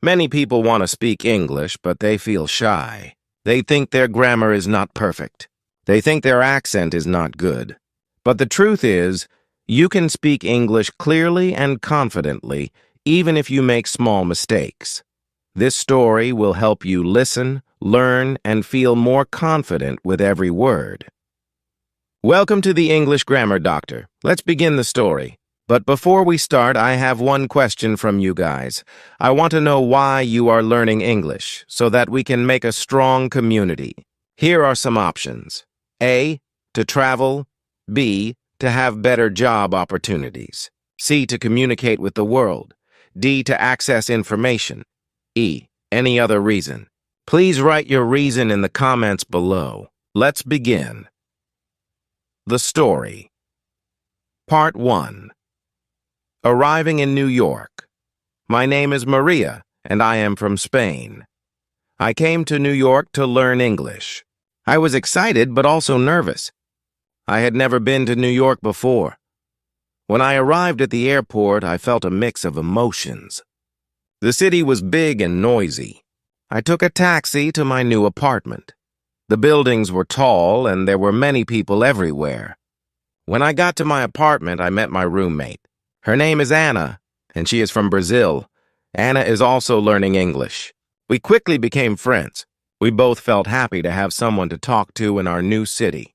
Many people want to speak English, but they feel shy. They think their grammar is not perfect. They think their accent is not good. But the truth is, you can speak English clearly and confidently, even if you make small mistakes. This story will help you listen, learn, and feel more confident with every word. Welcome to the English Grammar Doctor. Let's begin the story. But before we start, I have one question from you guys. I want to know why you are learning English, so that we can make a strong community. Here are some options. A, to travel. B, to have better job opportunities. C, to communicate with the world. D, to access information. E, any other reason. Please write your reason in the comments below. Let's begin. The story. Part 1. Arriving in New York. My name is Maria, and I am from Spain. I came to New York to learn English. I was excited but also nervous. I had never been to New York before. When I arrived at the airport, I felt a mix of emotions. The city was big and noisy. I took a taxi to my new apartment. The buildings were tall, and there were many people everywhere. When I got to my apartment, I met my roommate. Her name is Anna, and she is from Brazil. Anna is also learning English. We quickly became friends. We both felt happy to have someone to talk to in our new city.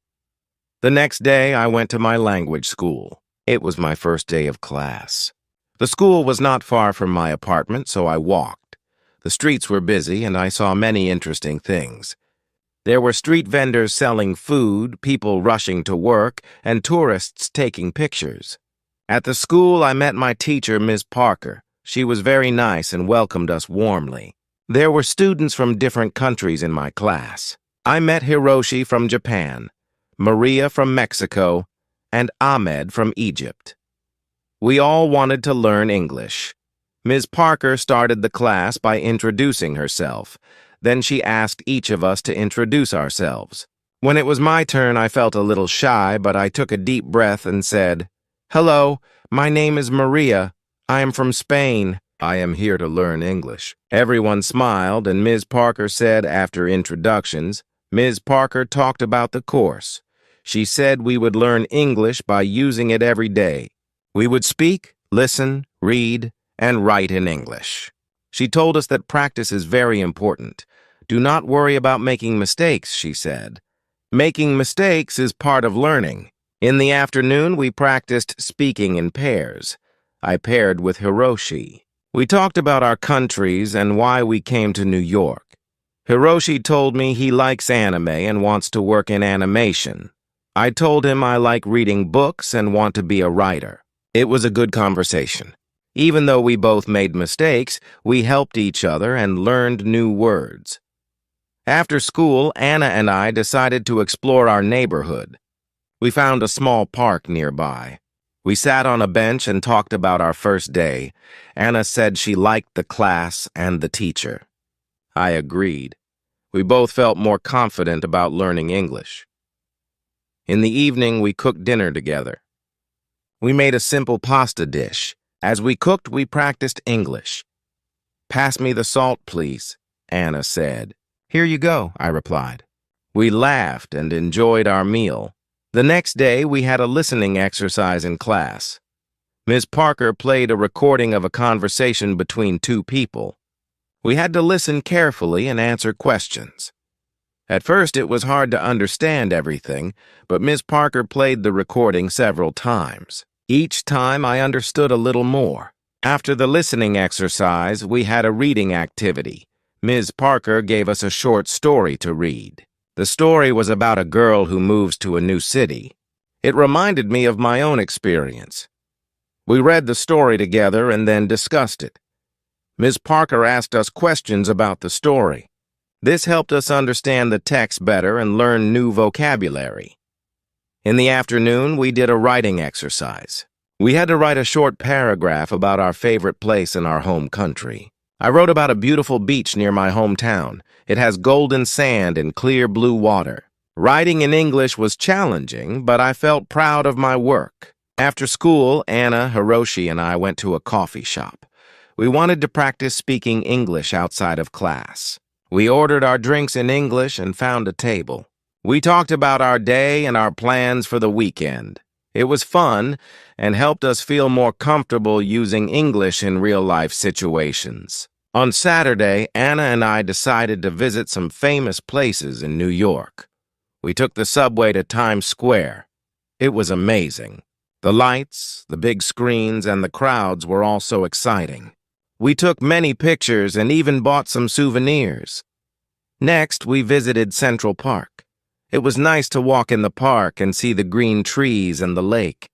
The next day, I went to my language school. It was my first day of class. The school was not far from my apartment, so I walked. The streets were busy, and I saw many interesting things. There were street vendors selling food, people rushing to work, and tourists taking pictures. At the school, I met my teacher, Ms. Parker. She was very nice and welcomed us warmly. There were students from different countries in my class. I met Hiroshi from Japan, Maria from Mexico, and Ahmed from Egypt. We all wanted to learn English. Ms. Parker started the class by introducing herself. Then she asked each of us to introduce ourselves. When it was my turn, I felt a little shy, but I took a deep breath and said, "Hello, my name is Maria. I am from Spain. I am here to learn English." Everyone smiled, and Ms. Parker said after introductions, Ms. Parker talked about the course. She said we would learn English by using it every day. We would speak, listen, read, and write in English. She told us that practice is very important. Do not worry about making mistakes, she said. Making mistakes is part of learning. In the afternoon, we practiced speaking in pairs. I paired with Hiroshi. We talked about our countries and why we came to New York. Hiroshi told me he likes anime and wants to work in animation. I told him I like reading books and want to be a writer. It was a good conversation. Even though we both made mistakes, we helped each other and learned new words. After school, Anna and I decided to explore our neighborhood. We found a small park nearby. We sat on a bench and talked about our first day. Anna said she liked the class and the teacher. I agreed. We both felt more confident about learning English. In the evening, we cooked dinner together. We made a simple pasta dish. As we cooked, we practiced English. "Pass me the salt, please," Anna said. "Here you go," I replied. We laughed and enjoyed our meal. The next day, we had a listening exercise in class. Ms. Parker played a recording of a conversation between two people. We had to listen carefully and answer questions. At first, it was hard to understand everything, but Ms. Parker played the recording several times. Each time, I understood a little more. After the listening exercise, we had a reading activity. Ms. Parker gave us a short story to read. The story was about a girl who moves to a new city. It reminded me of my own experience. We read the story together and then discussed it. Ms. Parker asked us questions about the story. This helped us understand the text better and learn new vocabulary. In the afternoon, we did a writing exercise. We had to write a short paragraph about our favorite place in our home country. I wrote about a beautiful beach near my hometown. It has golden sand and clear blue water. Writing in English was challenging, but I felt proud of my work. After school, Anna, Hiroshi, and I went to a coffee shop. We wanted to practice speaking English outside of class. We ordered our drinks in English and found a table. We talked about our day and our plans for the weekend. It was fun and helped us feel more comfortable using English in real-life situations. On Saturday, Anna and I decided to visit some famous places in New York. We took the subway to Times Square. It was amazing. The lights, the big screens, and the crowds were all so exciting. We took many pictures and even bought some souvenirs. Next, we visited Central Park. It was nice to walk in the park and see the green trees and the lake.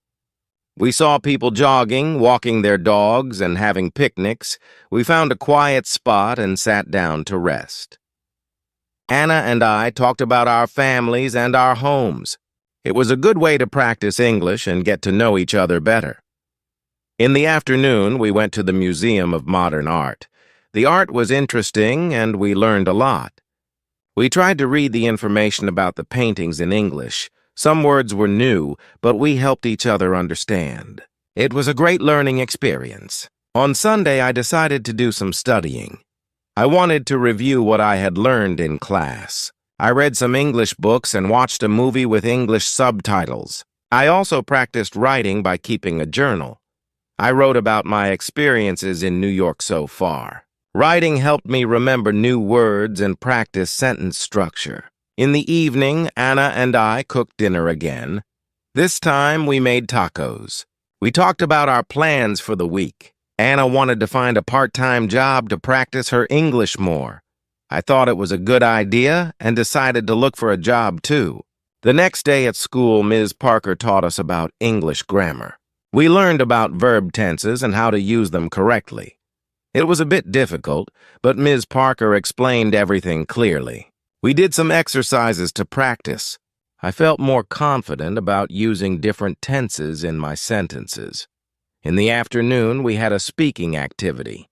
We saw people jogging, walking their dogs, and having picnics. We found a quiet spot and sat down to rest. Anna and I talked about our families and our homes. It was a good way to practice English and get to know each other better. In the afternoon, we went to the Museum of Modern Art. The art was interesting and we learned a lot. We tried to read the information about the paintings in English. Some words were new, but we helped each other understand. It was a great learning experience. On Sunday, I decided to do some studying. I wanted to review what I had learned in class. I read some English books and watched a movie with English subtitles. I also practiced writing by keeping a journal. I wrote about my experiences in New York so far. Writing helped me remember new words and practice sentence structure. In the evening, Anna and I cooked dinner again. This time, we made tacos. We talked about our plans for the week. Anna wanted to find a part-time job to practice her English more. I thought it was a good idea and decided to look for a job too. The next day at school, Ms. Parker taught us about English grammar. We learned about verb tenses and how to use them correctly. It was a bit difficult, but Ms. Parker explained everything clearly. We did some exercises to practice. I felt more confident about using different tenses in my sentences. In the afternoon, we had a speaking activity.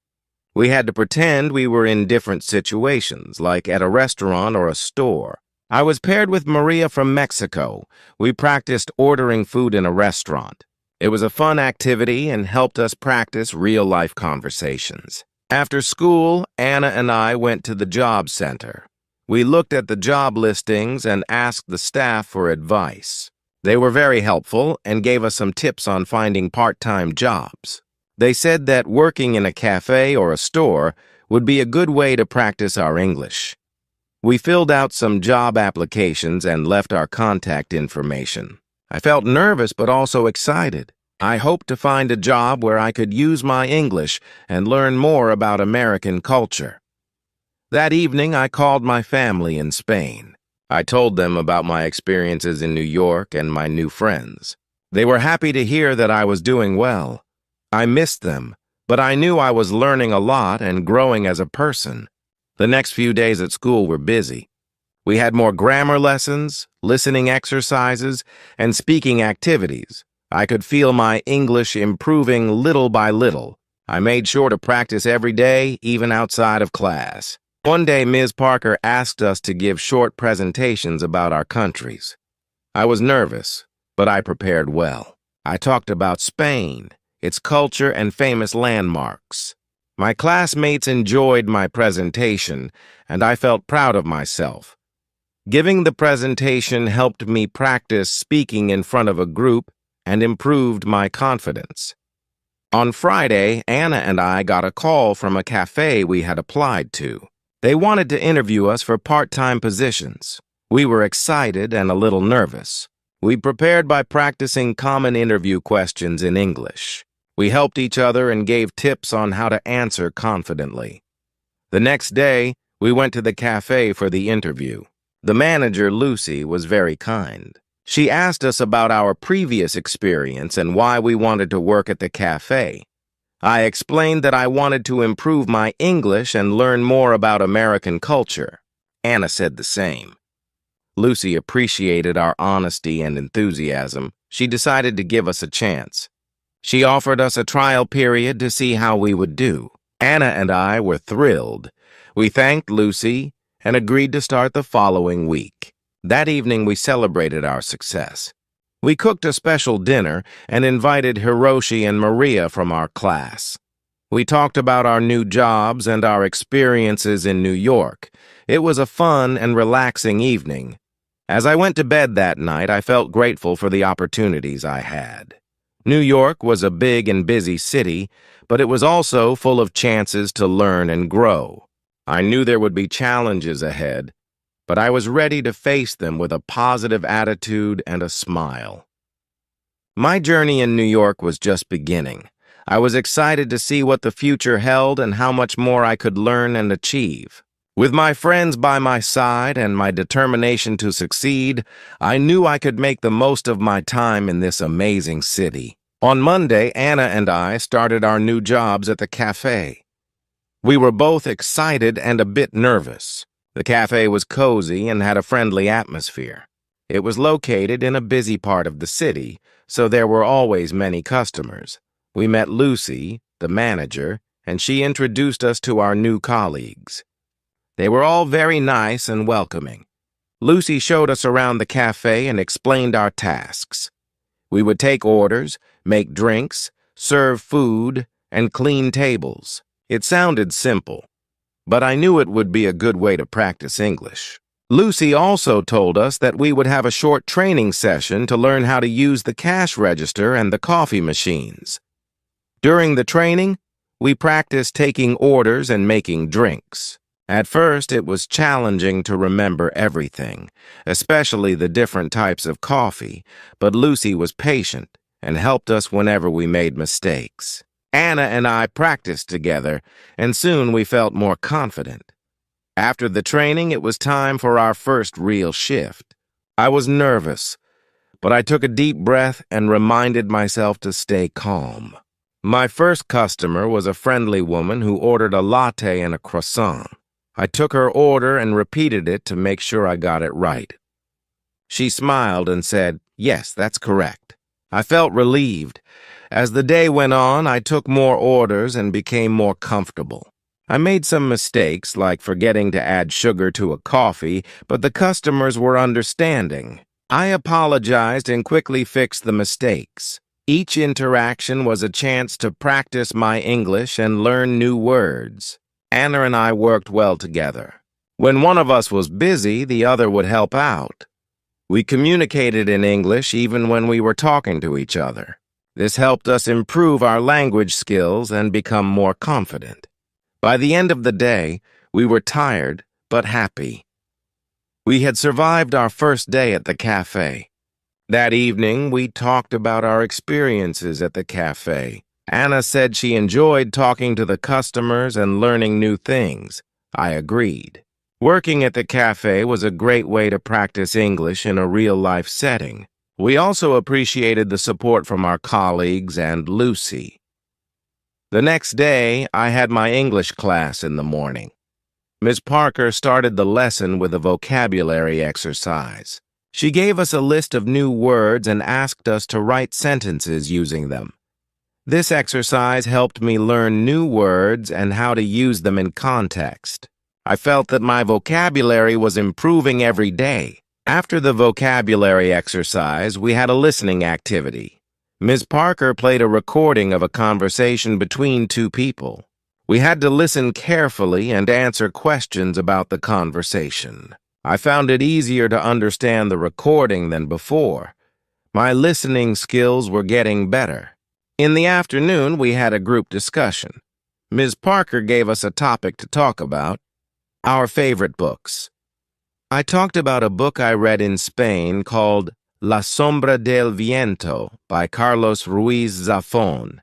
We had to pretend we were in different situations, like at a restaurant or a store. I was paired with Maria from Mexico. We practiced ordering food in a restaurant. It was a fun activity and helped us practice real-life conversations. After school, Anna and I went to the job center. We looked at the job listings and asked the staff for advice. They were very helpful and gave us some tips on finding part-time jobs. They said that working in a cafe or a store would be a good way to practice our English. We filled out some job applications and left our contact information. I felt nervous but also excited. I hoped to find a job where I could use my English and learn more about American culture. That evening, I called my family in Spain. I told them about my experiences in New York and my new friends. They were happy to hear that I was doing well. I missed them, but I knew I was learning a lot and growing as a person. The next few days at school were busy. We had more grammar lessons, listening exercises, and speaking activities. I could feel my English improving little by little. I made sure to practice every day, even outside of class. One day, Ms. Parker asked us to give short presentations about our countries. I was nervous, but I prepared well. I talked about Spain, its culture, and famous landmarks. My classmates enjoyed my presentation, and I felt proud of myself. Giving the presentation helped me practice speaking in front of a group and improved my confidence. On Friday, Anna and I got a call from a cafe we had applied to. They wanted to interview us for part-time positions. We were excited and a little nervous. We prepared by practicing common interview questions in English. We helped each other and gave tips on how to answer confidently. The next day, we went to the cafe for the interview. The manager, Lucy, was very kind. She asked us about our previous experience and why we wanted to work at the cafe. I explained that I wanted to improve my English and learn more about American culture. Anna said the same. Lucy appreciated our honesty and enthusiasm. She decided to give us a chance. She offered us a trial period to see how we would do. Anna and I were thrilled. We thanked Lucy and agreed to start the following week. That evening, we celebrated our success. We cooked a special dinner and invited Hiroshi and Maria from our class. We talked about our new jobs and our experiences in New York. It was a fun and relaxing evening. As I went to bed that night, I felt grateful for the opportunities I had. New York was a big and busy city, but it was also full of chances to learn and grow. I knew there would be challenges ahead, but I was ready to face them with a positive attitude and a smile. My journey in New York was just beginning. I was excited to see what the future held and how much more I could learn and achieve. With my friends by my side and my determination to succeed, I knew I could make the most of my time in this amazing city. On Monday, Anna and I started our new jobs at the cafe. We were both excited and a bit nervous. The cafe was cozy and had a friendly atmosphere. It was located in a busy part of the city, so there were always many customers. We met Lucy, the manager, and she introduced us to our new colleagues. They were all very nice and welcoming. Lucy showed us around the cafe and explained our tasks. We would take orders, make drinks, serve food, and clean tables. It sounded simple, but I knew it would be a good way to practice English. Lucy also told us that we would have a short training session to learn how to use the cash register and the coffee machines. During the training, we practiced taking orders and making drinks. At first, it was challenging to remember everything, especially the different types of coffee, but Lucy was patient and helped us whenever we made mistakes. Anna and I practiced together, and soon we felt more confident. After the training, it was time for our first real shift. I was nervous, but I took a deep breath and reminded myself to stay calm. My first customer was a friendly woman who ordered a latte and a croissant. I took her order and repeated it to make sure I got it right. She smiled and said, "Yes, that's correct." I felt relieved. As the day went on, I took more orders and became more comfortable. I made some mistakes, like forgetting to add sugar to a coffee, but the customers were understanding. I apologized and quickly fixed the mistakes. Each interaction was a chance to practice my English and learn new words. Anna and I worked well together. When one of us was busy, the other would help out. We communicated in English even when we were talking to each other. This helped us improve our language skills and become more confident. By the end of the day, we were tired but happy. We had survived our first day at the cafe. That evening, we talked about our experiences at the cafe. Anna said she enjoyed talking to the customers and learning new things. I agreed. Working at the cafe was a great way to practice English in a real-life setting. We also appreciated the support from our colleagues and Lucy. The next day, I had my English class in the morning. Ms. Parker started the lesson with a vocabulary exercise. She gave us a list of new words and asked us to write sentences using them. This exercise helped me learn new words and how to use them in context. I felt that my vocabulary was improving every day. After the vocabulary exercise, we had a listening activity. Ms. Parker played a recording of a conversation between two people. We had to listen carefully and answer questions about the conversation. I found it easier to understand the recording than before. My listening skills were getting better. In the afternoon, we had a group discussion. Ms. Parker gave us a topic to talk about: our favorite books. I talked about a book I read in Spain called La Sombra del Viento by Carlos Ruiz Zafón.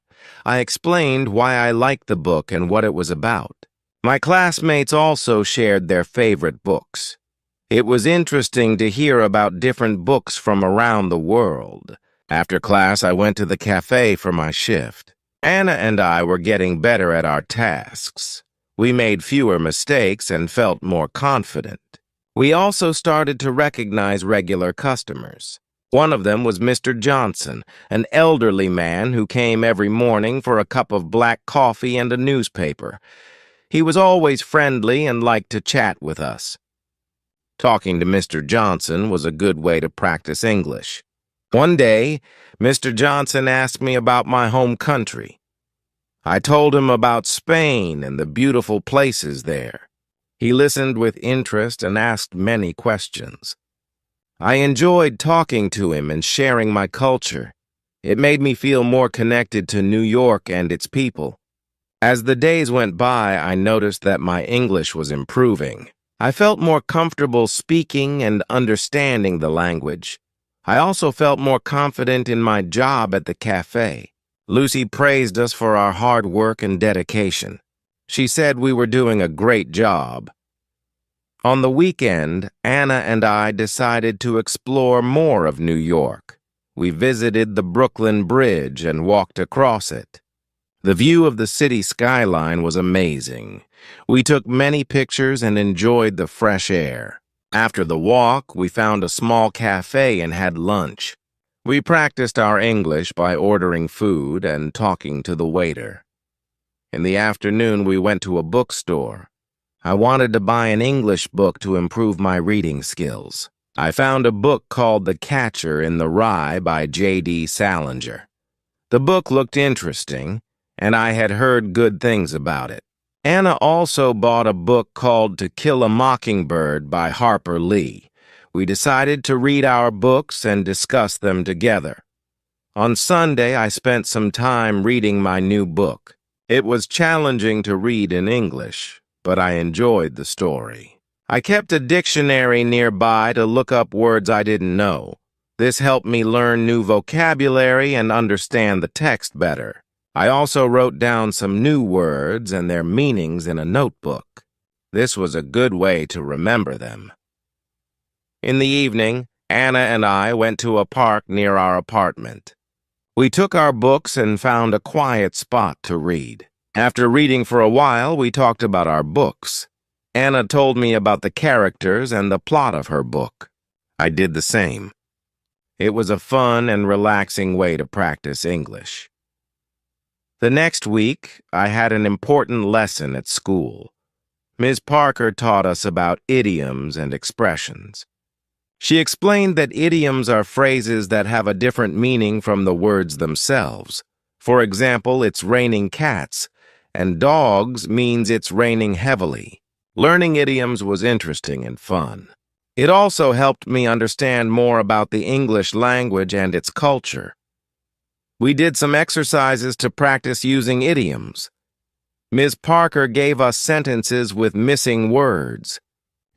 I explained why I liked the book and what it was about. My classmates also shared their favorite books. It was interesting to hear about different books from around the world. After class, I went to the cafe for my shift. Anna and I were getting better at our tasks. We made fewer mistakes and felt more confident. We also started to recognize regular customers. One of them was Mr. Johnson, an elderly man who came every morning for a cup of black coffee and a newspaper. He was always friendly and liked to chat with us. Talking to Mr. Johnson was a good way to practice English. One day, Mr. Johnson asked me about my home country. I told him about Spain and the beautiful places there. He listened with interest and asked many questions. I enjoyed talking to him and sharing my culture. It made me feel more connected to New York and its people. As the days went by, I noticed that my English was improving. I felt more comfortable speaking and understanding the language. I also felt more confident in my job at the cafe. Lucy praised us for our hard work and dedication. She said we were doing a great job. On the weekend, Anna and I decided to explore more of New York. We visited the Brooklyn Bridge and walked across it. The view of the city skyline was amazing. We took many pictures and enjoyed the fresh air. After the walk, we found a small cafe and had lunch. We practiced our English by ordering food and talking to the waiter. In the afternoon, we went to a bookstore. I wanted to buy an English book to improve my reading skills. I found a book called The Catcher in the Rye by J.D. Salinger. The book looked interesting, and I had heard good things about it. Anna also bought a book called To Kill a Mockingbird by Harper Lee. We decided to read our books and discuss them together. On Sunday, I spent some time reading my new book. It was challenging to read in English, but I enjoyed the story. I kept a dictionary nearby to look up words I didn't know. This helped me learn new vocabulary and understand the text better. I also wrote down some new words and their meanings in a notebook. This was a good way to remember them. In the evening, Anna and I went to a park near our apartment. We took our books and found a quiet spot to read. After reading for a while, we talked about our books. Anna told me about the characters and the plot of her book. I did the same. It was a fun and relaxing way to practice English. The next week, I had an important lesson at school. Ms. Parker taught us about idioms and expressions. She explained that idioms are phrases that have a different meaning from the words themselves. For example, it's raining cats, and dogs means it's raining heavily. Learning idioms was interesting and fun. It also helped me understand more about the English language and its culture. We did some exercises to practice using idioms. Ms. Parker gave us sentences with missing words,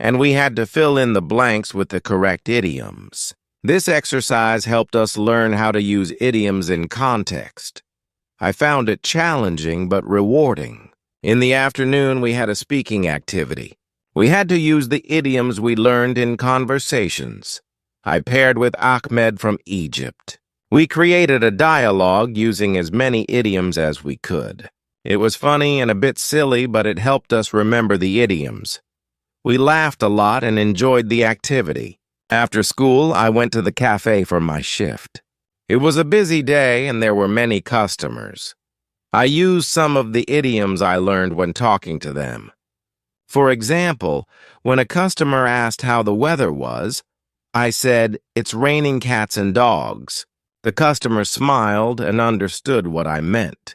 and we had to fill in the blanks with the correct idioms. This exercise helped us learn how to use idioms in context. I found it challenging but rewarding. In the afternoon, we had a speaking activity. We had to use the idioms we learned in conversations. I paired with Ahmed from Egypt. We created a dialogue using as many idioms as we could. It was funny and a bit silly, but it helped us remember the idioms. We laughed a lot and enjoyed the activity. After school, I went to the cafe for my shift. It was a busy day and there were many customers. I used some of the idioms I learned when talking to them. For example, when a customer asked how the weather was, I said, "It's raining cats and dogs." The customer smiled and understood what I meant.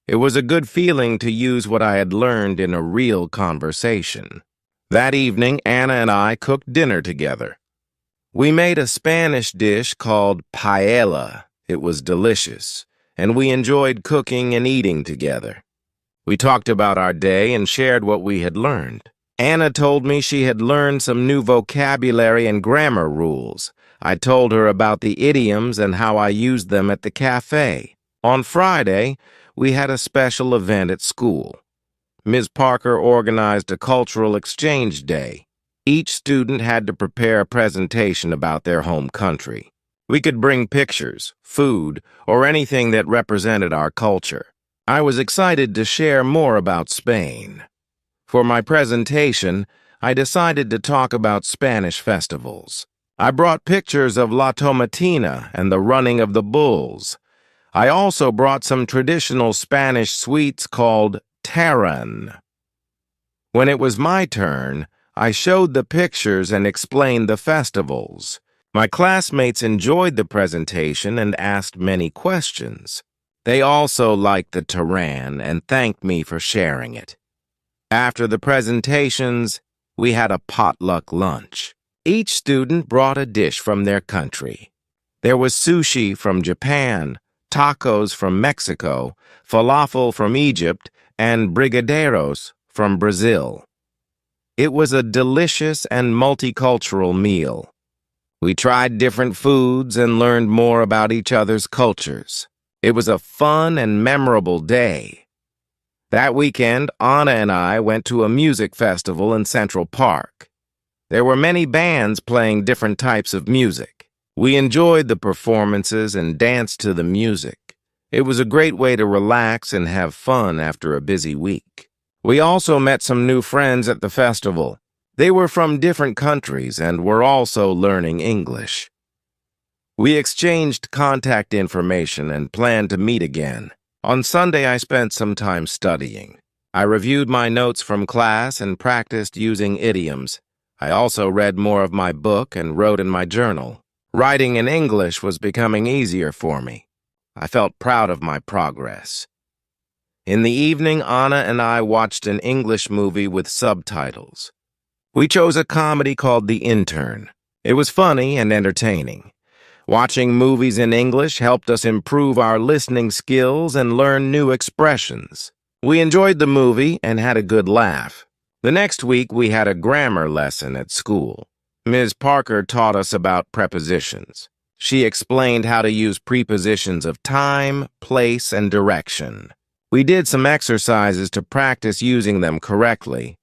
It was a good feeling to use what I had learned in a real conversation. That evening, Anna and I cooked dinner together. We made a Spanish dish called paella. It was delicious, and we enjoyed cooking and eating together. We talked about our day and shared what we had learned. Anna told me she had learned some new vocabulary and grammar rules. I told her about the idioms and how I used them at the cafe. On Friday, we had a special event at school. Ms. Parker organized a cultural exchange day. Each student had to prepare a presentation about their home country. We could bring pictures, food, or anything that represented our culture. I was excited to share more about Spain. For my presentation, I decided to talk about Spanish festivals. I brought pictures of La Tomatina and the running of the bulls. I also brought some traditional Spanish sweets called taran. When it was my turn, I showed the pictures and explained the festivals. My classmates enjoyed the presentation and asked many questions. They also liked the Turan and thanked me for sharing it. After the presentations, we had a potluck lunch. Each student brought a dish from their country. There was sushi from Japan, tacos from Mexico, falafel from Egypt, and brigadeiros from Brazil. It was a delicious and multicultural meal. We tried different foods and learned more about each other's cultures. It was a fun and memorable day. That weekend, Anna and I went to a music festival in Central Park. There were many bands playing different types of music. We enjoyed the performances and danced to the music. It was a great way to relax and have fun after a busy week. We also met some new friends at the festival. They were from different countries and were also learning English. We exchanged contact information and planned to meet again. On Sunday, I spent some time studying. I reviewed my notes from class and practiced using idioms. I also read more of my book and wrote in my journal. Writing in English was becoming easier for me. I felt proud of my progress. In the evening, Anna and I watched an English movie with subtitles. We chose a comedy called The Intern. It was funny and entertaining. Watching movies in English helped us improve our listening skills and learn new expressions. We enjoyed the movie and had a good laugh. The next week, we had a grammar lesson at school. Ms. Parker taught us about prepositions. She explained how to use prepositions of time, place, and direction. We did some exercises to practice using them correctly.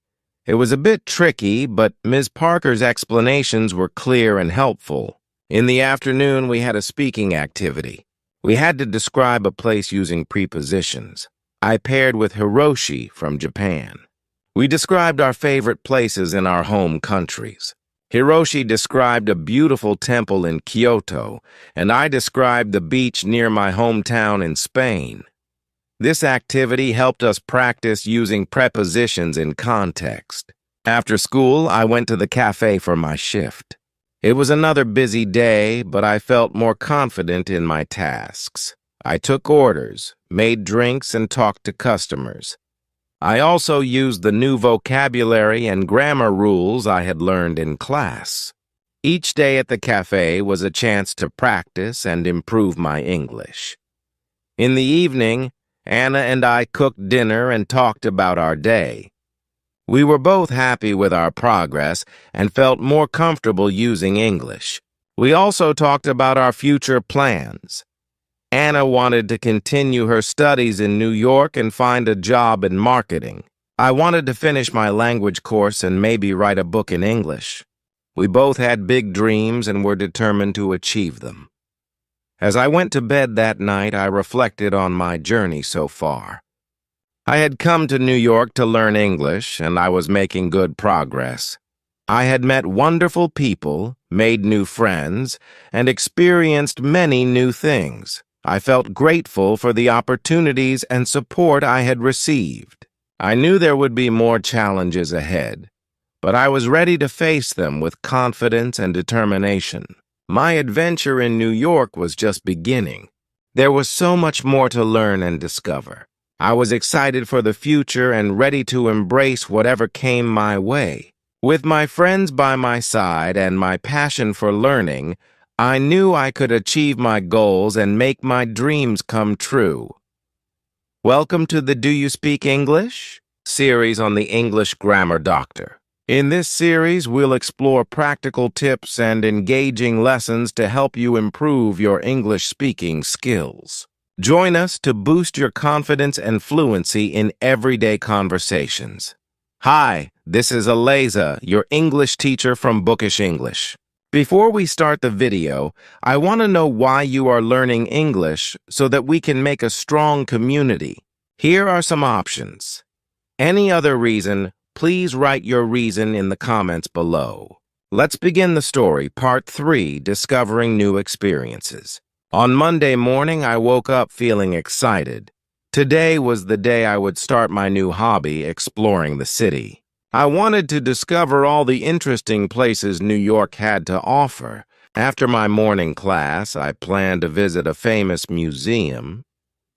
It was a bit tricky, but Ms. Parker's explanations were clear and helpful. In the afternoon, we had a speaking activity. We had to describe a place using prepositions. I paired with Hiroshi from Japan. We described our favorite places in our home countries. Hiroshi described a beautiful temple in Kyoto, and I described the beach near my hometown in Spain. This activity helped us practice using prepositions in context. After school, I went to the cafe for my shift. It was another busy day, but I felt more confident in my tasks. I took orders, made drinks, and talked to customers. I also used the new vocabulary and grammar rules I had learned in class. Each day at the cafe was a chance to practice and improve my English. In the evening, Anna and I cooked dinner and talked about our day. We were both happy with our progress and felt more comfortable using English. We also talked about our future plans. Anna wanted to continue her studies in New York and find a job in marketing. I wanted to finish my language course and maybe write a book in English. We both had big dreams and were determined to achieve them. As I went to bed that night, I reflected on my journey so far. I had come to New York to learn English, and I was making good progress. I had met wonderful people, made new friends, and experienced many new things. I felt grateful for the opportunities and support I had received. I knew there would be more challenges ahead, but I was ready to face them with confidence and determination. My adventure in New York was just beginning. There was so much more to learn and discover. I was excited for the future and ready to embrace whatever came my way. With my friends by my side and my passion for learning, I knew I could achieve my goals and make my dreams come true. Welcome to the Do You Speak English? Series on the English Grammar Doctor. In this series, we'll explore practical tips and engaging lessons to help you improve your English speaking skills. Join us to boost your confidence and fluency in everyday conversations. Hi, this is Aliza, your English teacher from Bookish English. Before we start the video, I want to know why you are learning English so that we can make a strong community. Here are some options. Any other reason, please write your reason in the comments below. Let's begin the story, Part 3, Discovering New Experiences. On Monday morning, I woke up feeling excited. Today was the day I would start my new hobby, exploring the city. I wanted to discover all the interesting places New York had to offer. After my morning class, I planned to visit a famous museum.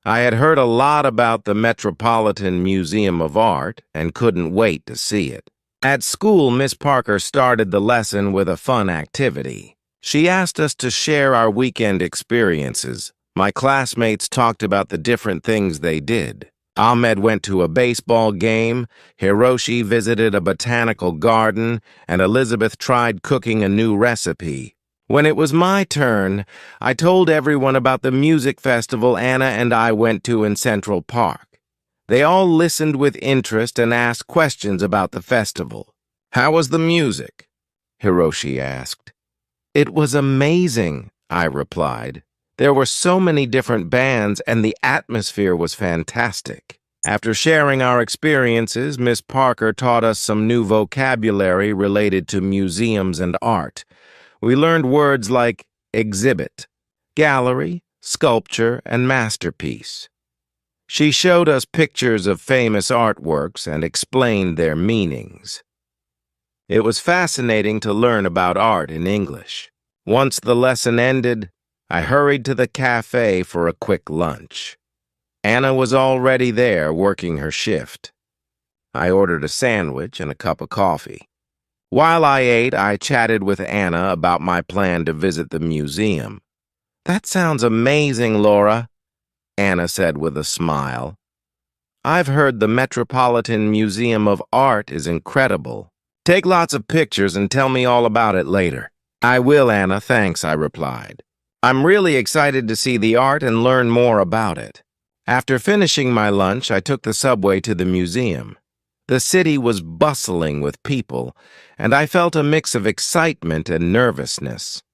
I had heard a lot about the Metropolitan Museum of Art and couldn't wait to see it. At school, Miss Parker started the lesson with a fun activity. She asked us to share our weekend experiences. My classmates talked about the different things they did. Ahmed went to a baseball game, Hiroshi visited a botanical garden, and Elizabeth tried cooking a new recipe. When it was my turn, I told everyone about the music festival Anna and I went to in Central Park. They all listened with interest and asked questions about the festival. "How was the music?" Hiroshi asked. "It was amazing," I replied. "There were so many different bands and the atmosphere was fantastic." After sharing our experiences, Miss Parker taught us some new vocabulary related to museums and art. We learned words like exhibit, gallery, sculpture, and masterpiece. She showed us pictures of famous artworks and explained their meanings. It was fascinating to learn about art in English. Once the lesson ended, I hurried to the cafe for a quick lunch. Anna was already there working her shift. I ordered a sandwich and a cup of coffee. While I ate, I chatted with Anna about my plan to visit the museum. "That sounds amazing, Laura," Anna said with a smile. "I've heard the Metropolitan Museum of Art is incredible. Take lots of pictures and tell me all about it later." "I will, Anna, thanks," I replied. "I'm really excited to see the art and learn more about it." After finishing my lunch, I took the subway to the museum. The city was bustling with people, and I felt a mix of excitement and nervousness.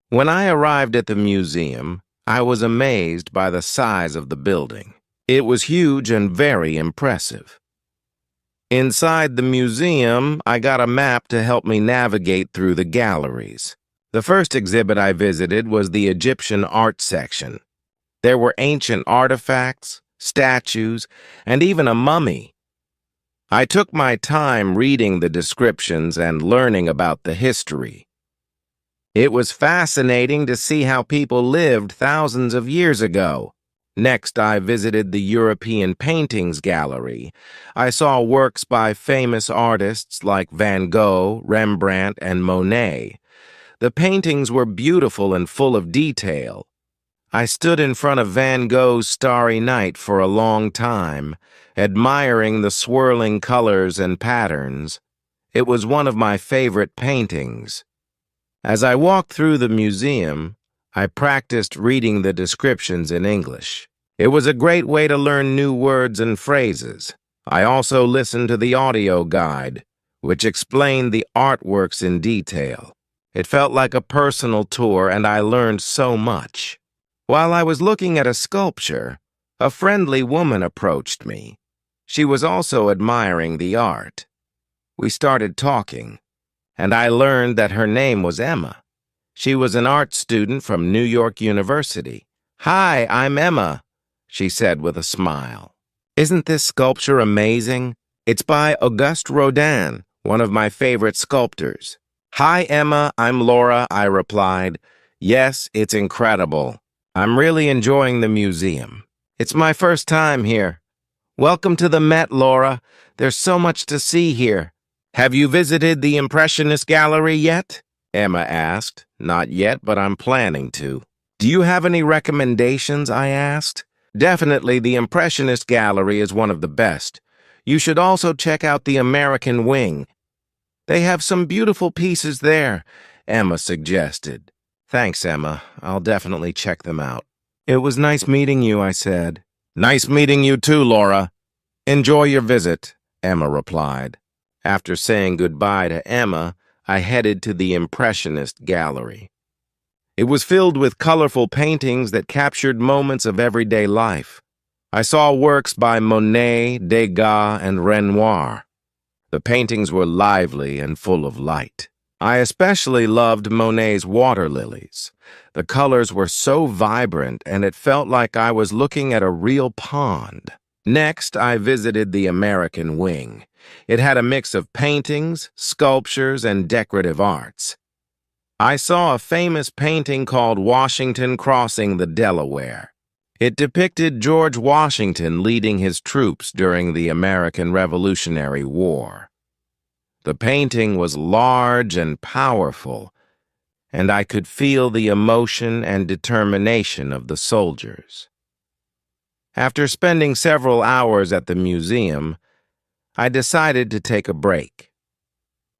When I arrived at the museum, I was amazed by the size of the building. It was huge and very impressive. Inside the museum, I got a map to help me navigate through the galleries. The first exhibit I visited was the Egyptian art section. There were ancient artifacts, statues, and even a mummy. I took my time reading the descriptions and learning about the history. It was fascinating to see how people lived thousands of years ago. Next, I visited the European Paintings Gallery. I saw works by famous artists like Van Gogh, Rembrandt, and Monet. The paintings were beautiful and full of detail. I stood in front of Van Gogh's Starry Night for a long time, admiring the swirling colors and patterns. It was one of my favorite paintings. As I walked through the museum, I practiced reading the descriptions in English. It was a great way to learn new words and phrases. I also listened to the audio guide, which explained the artworks in detail. It felt like a personal tour, and I learned so much. While I was looking at a sculpture, a friendly woman approached me. She was also admiring the art. We started talking, and I learned that her name was Emma. She was an art student from New York University. "Hi, I'm Emma," she said with a smile. "Isn't this sculpture amazing? It's by Auguste Rodin, one of my favorite sculptors." "Hi, Emma, I'm Laura," I replied. "Yes, it's incredible. I'm really enjoying the museum. It's my first time here. Welcome to the Met, Laura. There's so much to see here." "Have you visited the Impressionist Gallery yet?" Emma asked. "Not yet, but I'm planning to." "Do you have any recommendations?" I asked. "Definitely the Impressionist Gallery is one of the best. You should also check out the American Wing. They have some beautiful pieces there," Emma suggested. "Thanks, Emma. I'll definitely check them out." "It was nice meeting you," I said. "Nice meeting you too, Laura. Enjoy your visit," Emma replied. After saying goodbye to Emma, I headed to the Impressionist Gallery. It was filled with colorful paintings that captured moments of everyday life. I saw works by Monet, Degas, and Renoir. The paintings were lively and full of light. I especially loved Monet's water lilies. The colors were so vibrant, and it felt like I was looking at a real pond. Next, I visited the American Wing. It had a mix of paintings, sculptures, and decorative arts. I saw a famous painting called Washington Crossing the Delaware. It depicted George Washington leading his troops during the American Revolutionary War. The painting was large and powerful, and I could feel the emotion and determination of the soldiers. After spending several hours at the museum, I decided to take a break.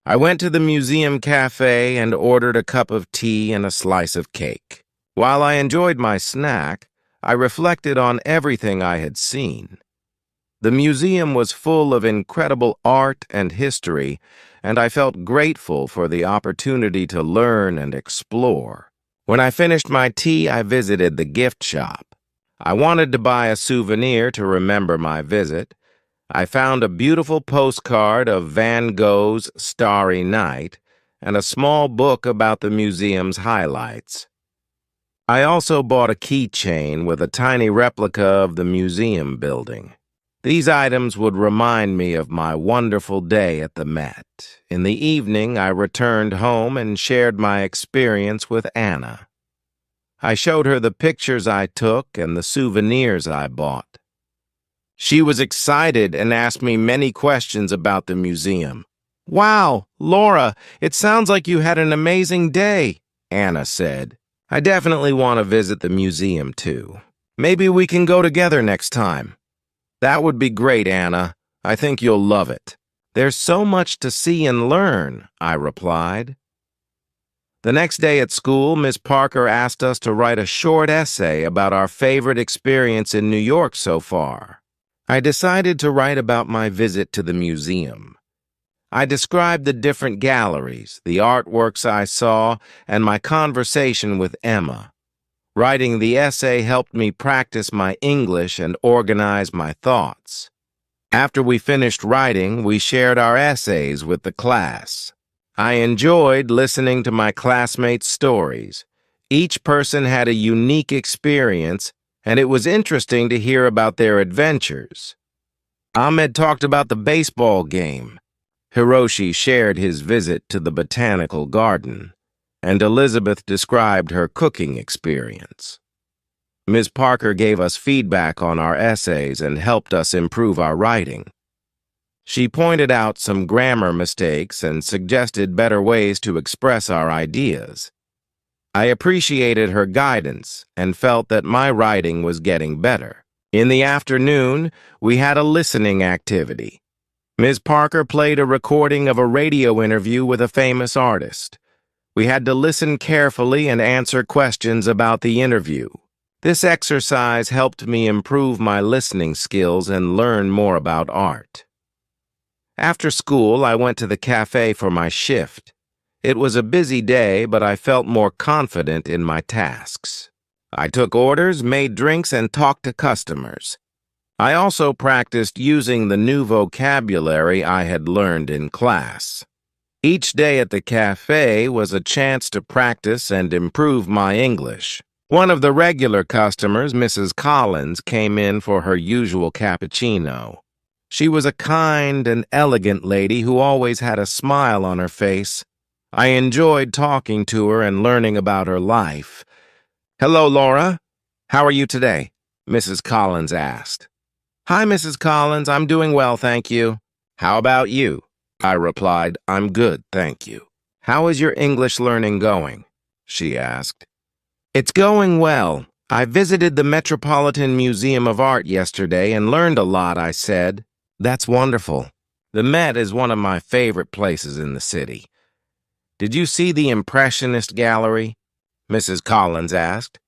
I went to the museum cafe and ordered a cup of tea and a slice of cake. While I enjoyed my snack, I reflected on everything I had seen. The museum was full of incredible art and history, and I felt grateful for the opportunity to learn and explore. When I finished my tea, I visited the gift shop. I wanted to buy a souvenir to remember my visit. I found a beautiful postcard of Van Gogh's Starry Night and a small book about the museum's highlights. I also bought a keychain with a tiny replica of the museum building. These items would remind me of my wonderful day at the Met. In the evening, I returned home and shared my experience with Anna. I showed her the pictures I took and the souvenirs I bought. She was excited and asked me many questions about the museum. "Wow, Laura, it sounds like you had an amazing day," Anna said. "I definitely want to visit the museum too. Maybe we can go together next time." "That would be great, Anna. I think you'll love it." "There's so much to see and learn," I replied. The next day at school, Miss Parker asked us to write a short essay about our favorite experience in New York so far. I decided to write about my visit to the museum. I described the different galleries, the artworks I saw, and my conversation with Emma. Writing the essay helped me practice my English and organize my thoughts. After we finished writing, we shared our essays with the class. I enjoyed listening to my classmates' stories. Each person had a unique experience, and it was interesting to hear about their adventures. Ahmed talked about the baseball game. Hiroshi shared his visit to the botanical garden, and Elizabeth described her cooking experience. Ms. Parker gave us feedback on our essays and helped us improve our writing. She pointed out some grammar mistakes and suggested better ways to express our ideas. I appreciated her guidance and felt that my writing was getting better. In the afternoon, we had a listening activity. Ms. Parker played a recording of a radio interview with a famous artist. We had to listen carefully and answer questions about the interview. This exercise helped me improve my listening skills and learn more about art. After school, I went to the cafe for my shift. It was a busy day, but I felt more confident in my tasks. I took orders, made drinks, and talked to customers. I also practiced using the new vocabulary I had learned in class. Each day at the cafe was a chance to practice and improve my English. One of the regular customers, Mrs. Collins, came in for her usual cappuccino. She was a kind and elegant lady who always had a smile on her face. I enjoyed talking to her and learning about her life. "Hello, Laura. How are you today?" Mrs. Collins asked. "Hi, Mrs. Collins. I'm doing well, thank you." "How about you?" I replied. "I'm good, thank you." "How is your English learning going?" she asked. "It's going well. I visited the Metropolitan Museum of Art yesterday and learned a lot," I said. "That's wonderful. The Met is one of my favorite places in the city." "Did you see the Impressionist Gallery?" Mrs. Collins asked.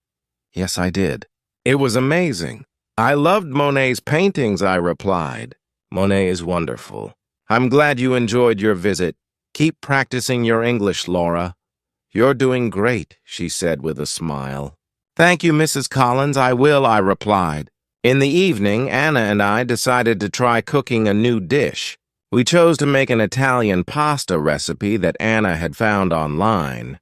"Yes, I did. It was amazing. I loved Monet's paintings," I replied. "Monet is wonderful. I'm glad you enjoyed your visit. Keep practicing your English, Laura." "You're doing great," she said with a smile. "Thank you, Mrs. Collins. I will," I replied. In the evening, Anna and I decided to try cooking a new dish. We chose to make an Italian pasta recipe that Anna had found online.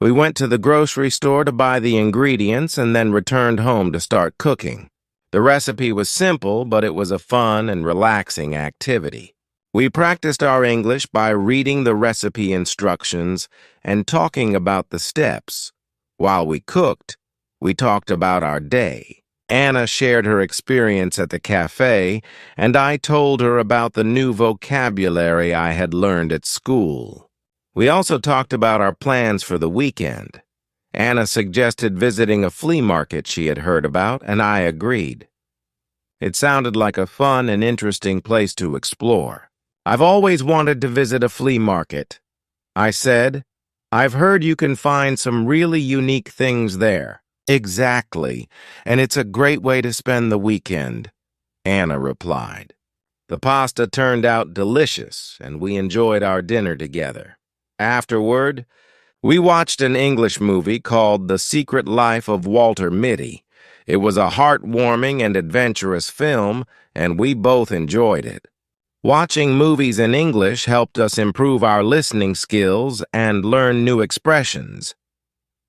We went to the grocery store to buy the ingredients and then returned home to start cooking. The recipe was simple, but it was a fun and relaxing activity. We practiced our English by reading the recipe instructions and talking about the steps. While we cooked, we talked about our day. Anna shared her experience at the cafe, and I told her about the new vocabulary I had learned at school. We also talked about our plans for the weekend. Anna suggested visiting a flea market she had heard about, and I agreed. It sounded like a fun and interesting place to explore. I've always wanted to visit a flea market, I said. I've heard you can find some really unique things there. Exactly, and it's a great way to spend the weekend, Anna replied. The pasta turned out delicious, and we enjoyed our dinner together. Afterward, we watched an English movie called The Secret Life of Walter Mitty. It was a heartwarming and adventurous film, and we both enjoyed it. Watching movies in English helped us improve our listening skills and learn new expressions.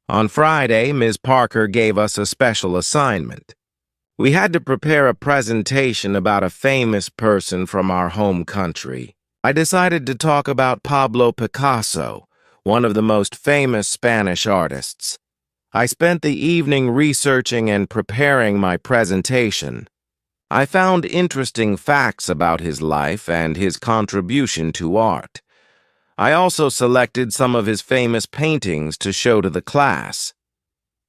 On Friday, Ms. Parker gave us a special assignment. We had to prepare a presentation about a famous person from our home country. I decided to talk about Pablo Picasso, one of the most famous Spanish artists. I spent the evening researching and preparing my presentation. I found interesting facts about his life and his contribution to art. I also selected some of his famous paintings to show to the class.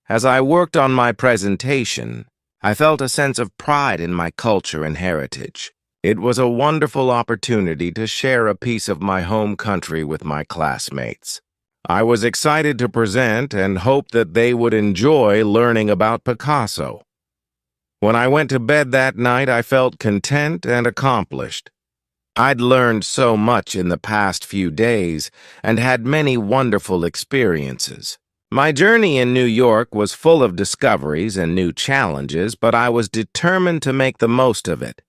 As I worked on my presentation, I felt a sense of pride in my culture and heritage. It was a wonderful opportunity to share a piece of my home country with my classmates. I was excited to present and hoped that they would enjoy learning about Picasso. When I went to bed that night, I felt content and accomplished. I'd learned so much in the past few days and had many wonderful experiences. My journey in New York was full of discoveries and new challenges, but I was determined to make the most of it.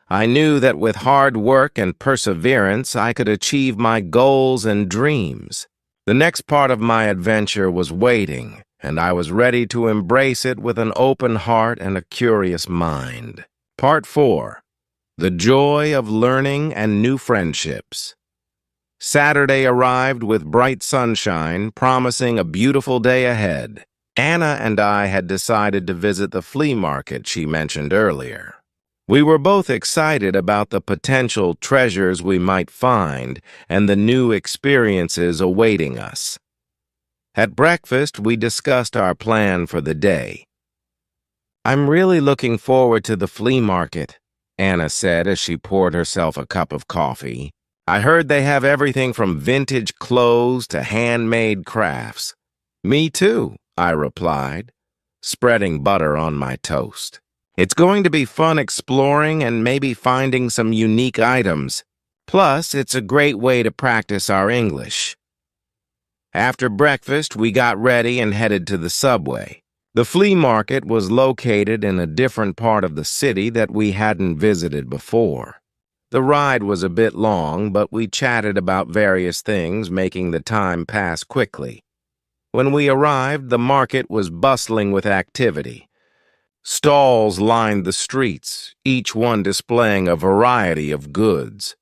I knew that with hard work and perseverance, I could achieve my goals and dreams. The next part of my adventure was waiting, and I was ready to embrace it with an open heart and a curious mind. Part 4. The Joy of Learning and New Friendships. Saturday arrived with bright sunshine, promising a beautiful day ahead. Anna and I had decided to visit the flea market she mentioned earlier. We were both excited about the potential treasures we might find and the new experiences awaiting us. At breakfast, we discussed our plan for the day. "I'm really looking forward to the flea market," Anna said as she poured herself a cup of coffee. "I heard they have everything from vintage clothes to handmade crafts." "Me too," I replied, spreading butter on my toast. "It's going to be fun exploring and maybe finding some unique items. Plus, it's a great way to practice our English." After breakfast, we got ready and headed to the subway. The flea market was located in a different part of the city that we hadn't visited before. The ride was a bit long, but we chatted about various things, making the time pass quickly. When we arrived, the market was bustling with activity. Stalls lined the streets, each one displaying a variety of goods.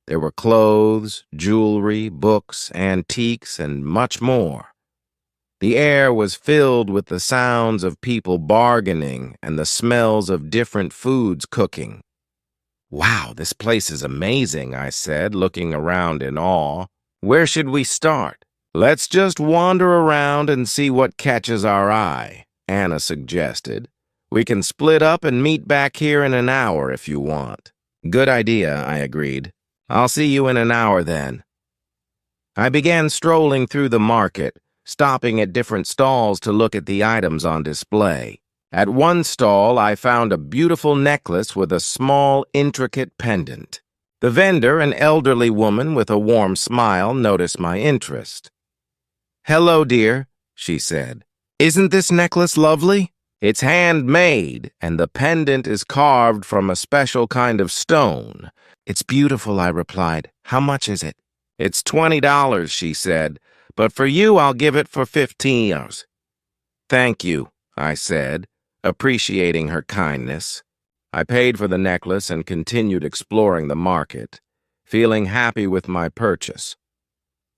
There were clothes, jewelry, books, antiques, and much more. The air was filled with the sounds of people bargaining and the smells of different foods cooking. "Wow, this place is amazing," I said, looking around in awe. "Where should we start?" "Let's just wander around and see what catches our eye," Anna suggested. "We can split up and meet back here in an hour if you want." "Good idea," I agreed. "I'll see you in an hour then." I began strolling through the market, stopping at different stalls to look at the items on display. At one stall, I found a beautiful necklace with a small, intricate pendant. The vendor, an elderly woman with a warm smile, noticed my interest. "Hello, dear," she said. "Isn't this necklace lovely? It's handmade, and the pendant is carved from a special kind of stone." "It's beautiful," I replied. "How much is it?" "It's $20, she said, "but for you I'll give it for $15. "Thank you," I said, appreciating her kindness. I paid for the necklace and continued exploring the market, feeling happy with my purchase.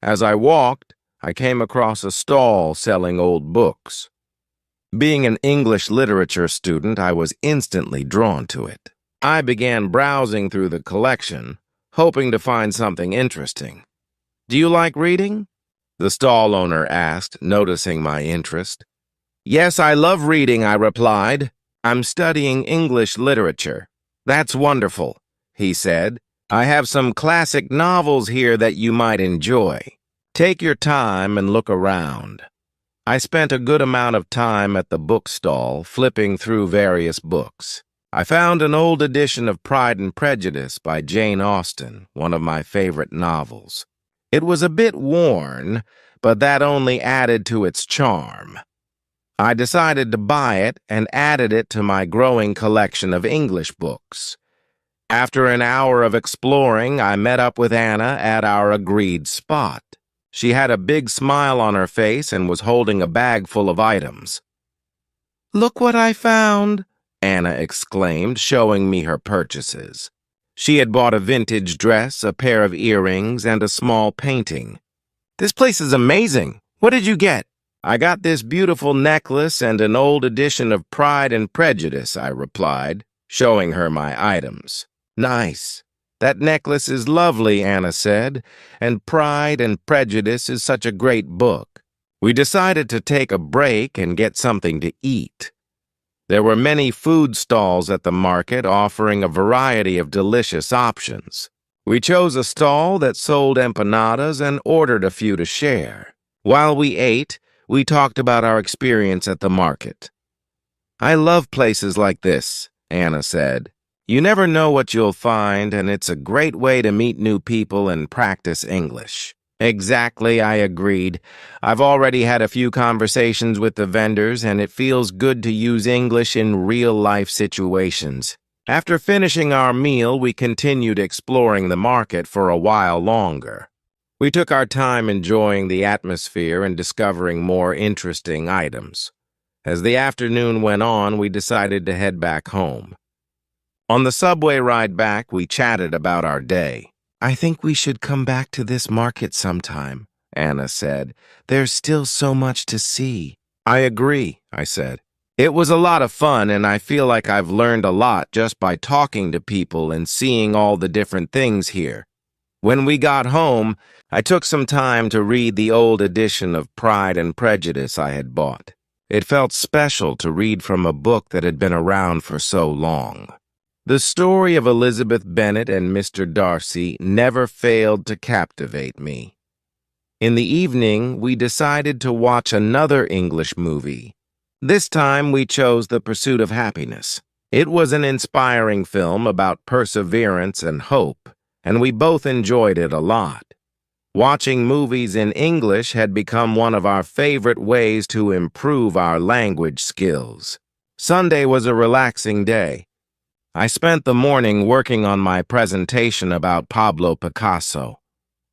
As I walked, I came across a stall selling old books. Being an English literature student, I was instantly drawn to it. I began browsing through the collection, hoping to find something interesting. "Do you like reading?" the stall owner asked, noticing my interest. "Yes, I love reading," I replied. "I'm studying English literature." "That's wonderful," he said. "I have some classic novels here that you might enjoy. Take your time and look around." I spent a good amount of time at the bookstall, flipping through various books. I found an old edition of Pride and Prejudice by Jane Austen, one of my favorite novels. It was a bit worn, but that only added to its charm. I decided to buy it and added it to my growing collection of English books. After an hour of exploring, I met up with Anna at our agreed spot. She had a big smile on her face and was holding a bag full of items. "Look what I found," Anna exclaimed, showing me her purchases. She had bought a vintage dress, a pair of earrings, and a small painting. "This place is amazing. What did you get?" "I got this beautiful necklace and an old edition of Pride and Prejudice," I replied, showing her my items. "Nice. That necklace is lovely," Anna said, "and Pride and Prejudice is such a great book." We decided to take a break and get something to eat. There were many food stalls at the market offering a variety of delicious options. We chose a stall that sold empanadas and ordered a few to share. While we ate, we talked about our experience at the market. "I love places like this," Anna said. "You never know what you'll find, and it's a great way to meet new people and practice English." "Exactly," I agreed. "I've already had a few conversations with the vendors, and it feels good to use English in real-life situations." After finishing our meal, we continued exploring the market for a while longer. We took our time enjoying the atmosphere and discovering more interesting items. As the afternoon went on, we decided to head back home. On the subway ride back, we chatted about our day. "I think we should come back to this market sometime," Anna said. "There's still so much to see." "I agree," I said. "It was a lot of fun, and I feel like I've learned a lot just by talking to people and seeing all the different things here." When we got home, I took some time to read the old edition of Pride and Prejudice I had bought. It felt special to read from a book that had been around for so long. The story of Elizabeth Bennet and Mr. Darcy never failed to captivate me. In the evening, we decided to watch another English movie. This time, we chose The Pursuit of Happiness. It was an inspiring film about perseverance and hope, and we both enjoyed it a lot. Watching movies in English had become one of our favorite ways to improve our language skills. Sunday was a relaxing day. I spent the morning working on my presentation about Pablo Picasso.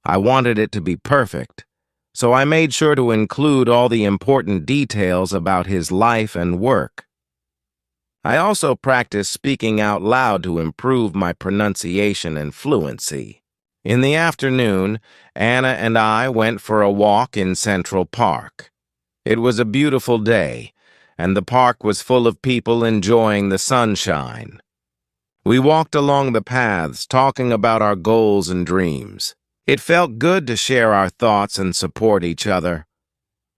I wanted it to be perfect, so I made sure to include all the important details about his life and work. I also practiced speaking out loud to improve my pronunciation and fluency. In the afternoon, Anna and I went for a walk in Central Park. It was a beautiful day, and the park was full of people enjoying the sunshine. We walked along the paths, talking about our goals and dreams. It felt good to share our thoughts and support each other.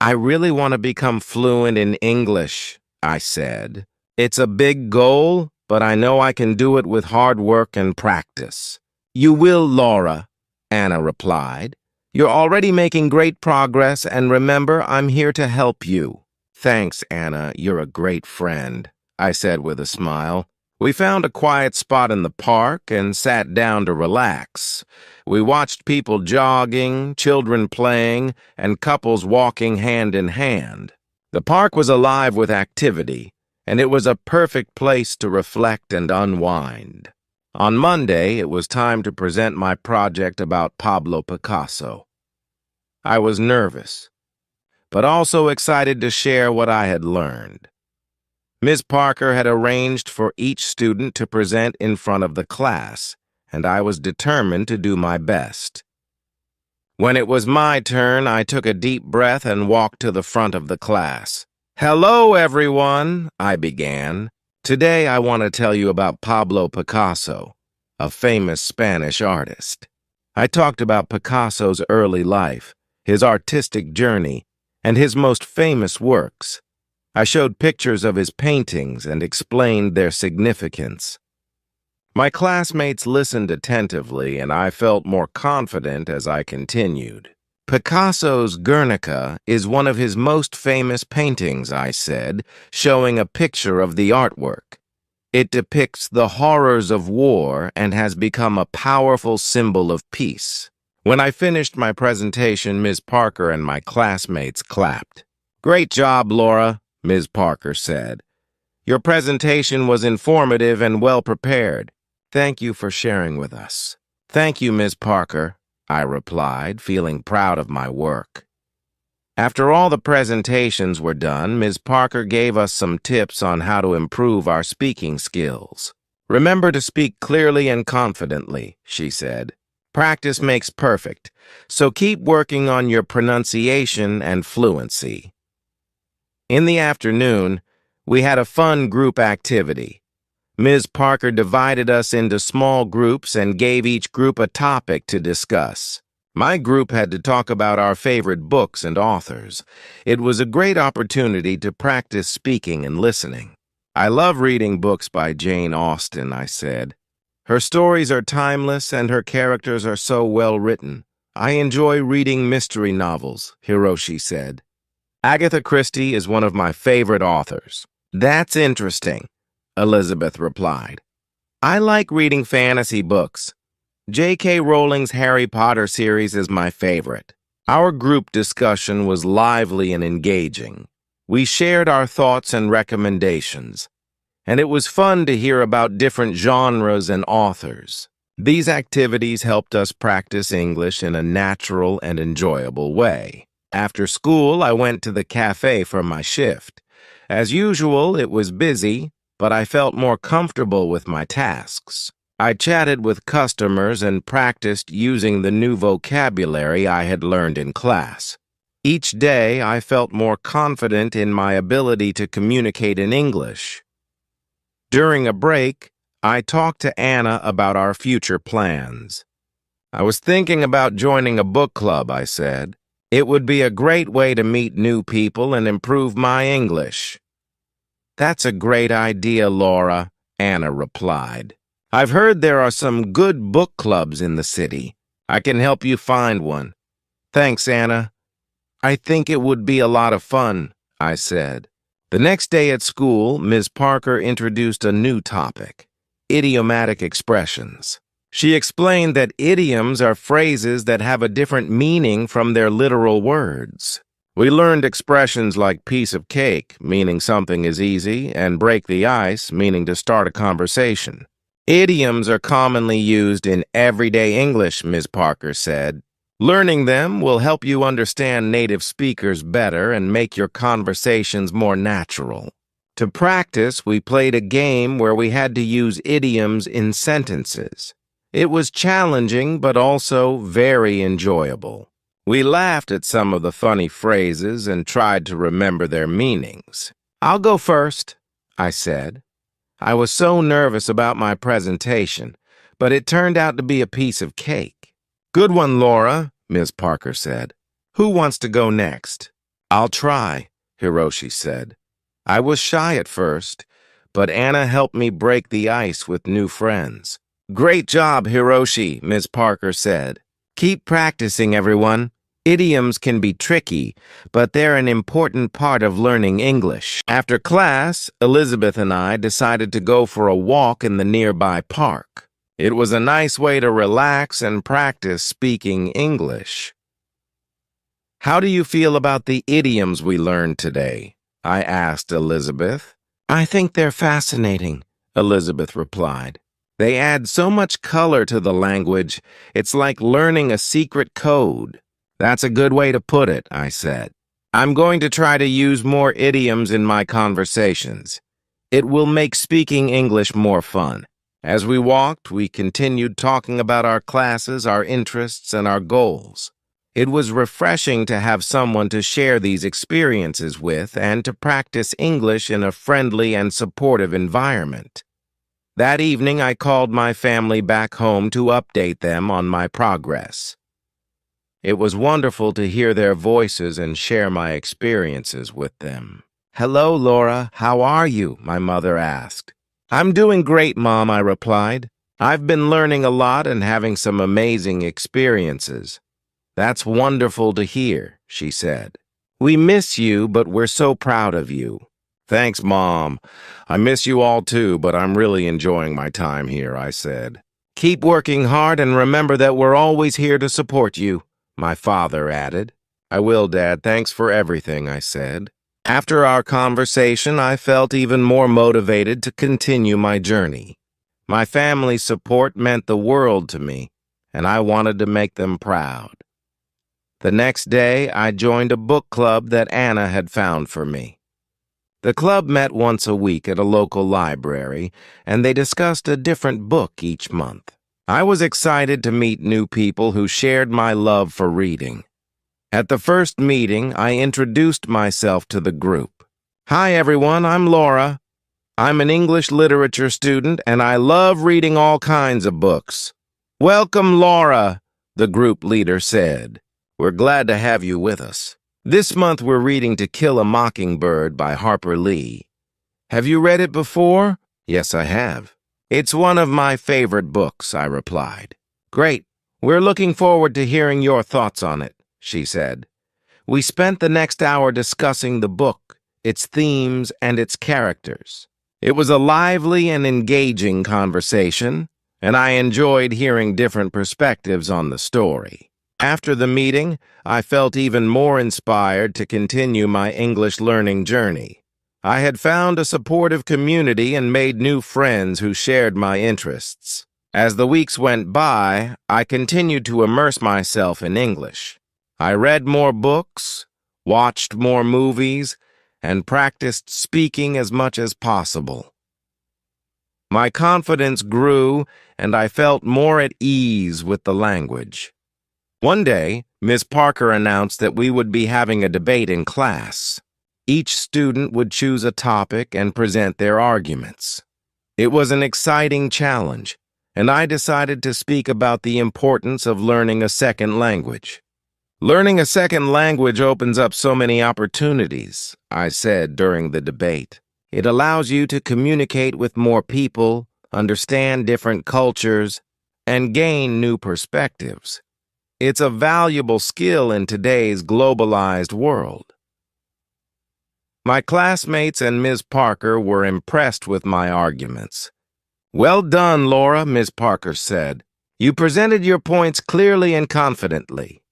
"I really want to become fluent in English," I said. "It's a big goal, but I know I can do it with hard work and practice." "You will, Laura," Anna replied. "You're already making great progress, and remember, I'm here to help you." "Thanks, Anna. You're a great friend," I said with a smile. We found a quiet spot in the park and sat down to relax. We watched people jogging, children playing, and couples walking hand in hand. The park was alive with activity, and it was a perfect place to reflect and unwind. On Monday, it was time to present my project about Pablo Picasso. I was nervous, but also excited to share what I had learned. Ms. Parker had arranged for each student to present in front of the class, and I was determined to do my best. When it was my turn, I took a deep breath and walked to the front of the class. Hello, everyone, I began. Today I want to tell you about Pablo Picasso, a famous Spanish artist. I talked about Picasso's early life, his artistic journey, and his most famous works. I showed pictures of his paintings and explained their significance. My classmates listened attentively, and I felt more confident as I continued. Picasso's Guernica is one of his most famous paintings, I said, showing a picture of the artwork. It depicts the horrors of war and has become a powerful symbol of peace. When I finished my presentation, Ms. Parker and my classmates clapped. "Great job, Laura," Ms. Parker said. "Your presentation was informative and well prepared. Thank you for sharing with us." "Thank you, Ms. Parker," I replied, feeling proud of my work. After all the presentations were done, Ms. Parker gave us some tips on how to improve our speaking skills. "Remember to speak clearly and confidently," she said. "Practice makes perfect, so keep working on your pronunciation and fluency." In the afternoon, we had a fun group activity. Ms. Parker divided us into small groups and gave each group a topic to discuss. My group had to talk about our favorite books and authors. It was a great opportunity to practice speaking and listening. "I love reading books by Jane Austen," I said. "Her stories are timeless and her characters are so well written. I enjoy reading mystery novels," Hiroshi said. "Agatha Christie is one of my favorite authors." "That's interesting," Elizabeth replied. "I like reading fantasy books. J.K. Rowling's Harry Potter series is my favorite." Our group discussion was lively and engaging. We shared our thoughts and recommendations, and it was fun to hear about different genres and authors. These activities helped us practice English in a natural and enjoyable way. After school, I went to the cafe for my shift. As usual, it was busy, but I felt more comfortable with my tasks. I chatted with customers and practiced using the new vocabulary I had learned in class. Each day, I felt more confident in my ability to communicate in English. During a break, I talked to Anna about our future plans. "I was thinking about joining a book club," I said. "It would be a great way to meet new people and improve my English." "That's a great idea, Laura," Anna replied. "I've heard there are some good book clubs in the city. I can help you find one." "Thanks, Anna. I think it would be a lot of fun," I said. The next day at school, Ms. Parker introduced a new topic: idiomatic expressions. She explained that idioms are phrases that have a different meaning from their literal words. We learned expressions like piece of cake, meaning something is easy, and break the ice, meaning to start a conversation. Idioms are commonly used in everyday English, Ms. Parker said. Learning them will help you understand native speakers better and make your conversations more natural. To practice, we played a game where we had to use idioms in sentences. It was challenging, but also very enjoyable. We laughed at some of the funny phrases and tried to remember their meanings. "I'll go first," I said. I was so nervous about my presentation, but it turned out to be a piece of cake. "Good one, Laura," Ms. Parker said. "Who wants to go next?" "I'll try," Hiroshi said. I was shy at first, but Anna helped me break the ice with new friends. "Great job, Hiroshi," Ms. Parker said. "Keep practicing, everyone. Idioms can be tricky, but they're an important part of learning English." After class, Elizabeth and I decided to go for a walk in the nearby park. It was a nice way to relax and practice speaking English. "How do you feel about the idioms we learned today?" I asked Elizabeth. "I think they're fascinating," Elizabeth replied. "They add so much color to the language, it's like learning a secret code." "That's a good way to put it," I said. "I'm going to try to use more idioms in my conversations. It will make speaking English more fun." As we walked, we continued talking about our classes, our interests, and our goals. It was refreshing to have someone to share these experiences with and to practice English in a friendly and supportive environment. That evening, I called my family back home to update them on my progress. It was wonderful to hear their voices and share my experiences with them. "Hello, Laura. How are you?" my mother asked. "I'm doing great, Mom," I replied. "I've been learning a lot and having some amazing experiences." "That's wonderful to hear," she said. "We miss you, but we're so proud of you." "Thanks, Mom. I miss you all too, but I'm really enjoying my time here," I said. "Keep working hard and remember that we're always here to support you," my father added. "I will, Dad. Thanks for everything," I said. After our conversation, I felt even more motivated to continue my journey. My family's support meant the world to me, and I wanted to make them proud. The next day, I joined a book club that Anna had found for me. The club met once a week at a local library, and they discussed a different book each month. I was excited to meet new people who shared my love for reading. At the first meeting, I introduced myself to the group. "Hi, everyone, I'm Laura. I'm an English literature student, and I love reading all kinds of books." "Welcome, Laura," the group leader said. "We're glad to have you with us. This month we're reading To Kill a Mockingbird by Harper Lee. Have you read it before?" "Yes, I have." "It's one of my favorite books," I replied. "Great. We're looking forward to hearing your thoughts on it," she said. We spent the next hour discussing the book, its themes, and its characters. It was a lively and engaging conversation, and I enjoyed hearing different perspectives on the story. After the meeting, I felt even more inspired to continue my English learning journey. I had found a supportive community and made new friends who shared my interests. As the weeks went by, I continued to immerse myself in English. I read more books, watched more movies, and practiced speaking as much as possible. My confidence grew, and I felt more at ease with the language. One day, Miss Parker announced that we would be having a debate in class. Each student would choose a topic and present their arguments. It was an exciting challenge, and I decided to speak about the importance of learning a second language. "Learning a second language opens up so many opportunities," I said during the debate. "It allows you to communicate with more people, understand different cultures, and gain new perspectives. It's a valuable skill in today's globalized world." My classmates and Ms. Parker were impressed with my arguments. "Well done, Laura," Ms. Parker said. "You presented your points clearly and confidently."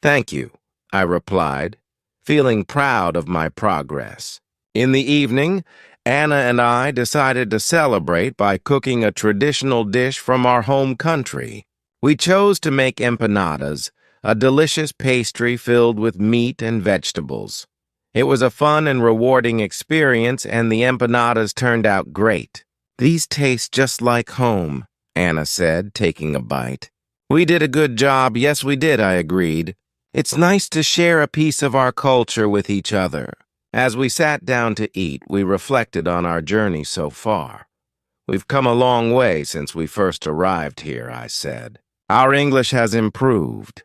"Thank you," I replied, feeling proud of my progress. In the evening, Anna and I decided to celebrate by cooking a traditional dish from our home country. We chose to make empanadas, a delicious pastry filled with meat and vegetables. It was a fun and rewarding experience, and the empanadas turned out great. "These taste just like home," Anna said, taking a bite. "We did a good job." "Yes, we did," I agreed. "It's nice to share a piece of our culture with each other." As we sat down to eat, we reflected on our journey so far. "We've come a long way since we first arrived here," I said. "Our English has improved,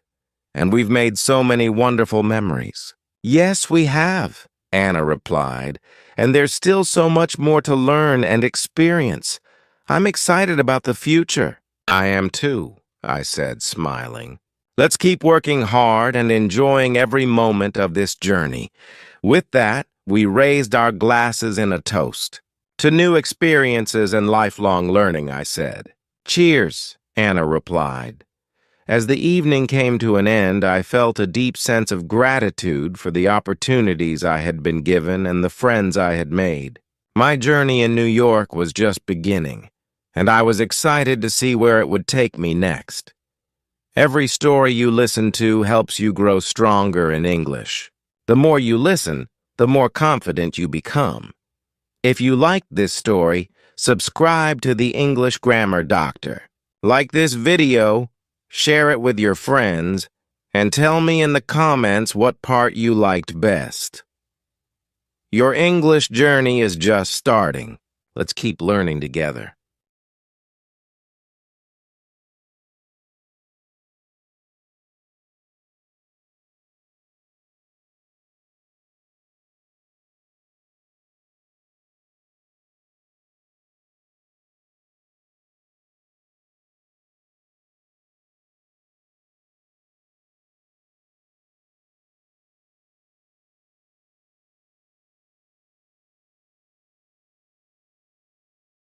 and we've made so many wonderful memories." "Yes, we have," Anna replied, "and there's still so much more to learn and experience. I'm excited about the future." "I am too," I said, smiling. "Let's keep working hard and enjoying every moment of this journey." With that, we raised our glasses in a toast. "To new experiences and lifelong learning," I said. "Cheers," Anna replied. As the evening came to an end, I felt a deep sense of gratitude for the opportunities I had been given and the friends I had made. My journey in New York was just beginning, and I was excited to see where it would take me next. Every story you listen to helps you grow stronger in English. The more you listen, the more confident you become. If you liked this story, subscribe to the English Grammar Doctor. Like this video, share it with your friends, And tell me in the comments what part you liked best. Your English journey is just starting. Let's keep learning together.